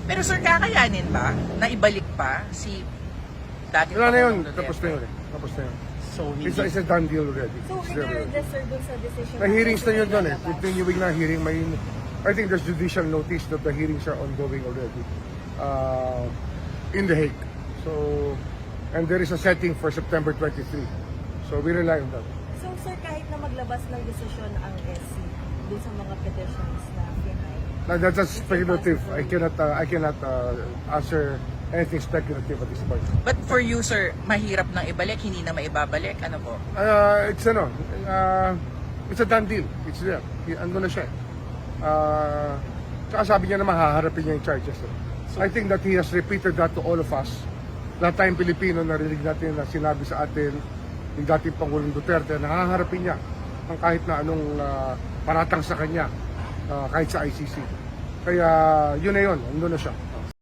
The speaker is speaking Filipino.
Pero sir, kakayanin ba na ibalik pa si dating Wala na yun, Pangulong tapos na Duterte? yun eh. Tapos na yun. So, hindi. It's a done deal already. So, It's there already. regardless, sir, dun sa decision May hearings na yun doon eh. lalabas. Continuing na hearing. I think there's judicial notice that the hearings are ongoing already in The Hague. So, and there is a setting for September 23. So we rely on that. So, sir, kahit na maglabas ng desisyon ang SC dun sa mga petitions na pinay, Now, that's speculative. I cannot answer anything speculative at this point. But for you, sir, mahirap nang ibalik, hindi na maibabalik. Ano po? It's a done deal. It's there. Ano na siya. Tsaka sabi niya naman haharapin niya yung charges. I think that he has repeated that to all of us. Lahat tayong Pilipino, narinig natin na sinabi sa atin yung dating Pangulong Duterte na haharapin niya ang kahit na anong paratang sa kanya kahit sa ICC. Kaya yun na yun, ando na siya.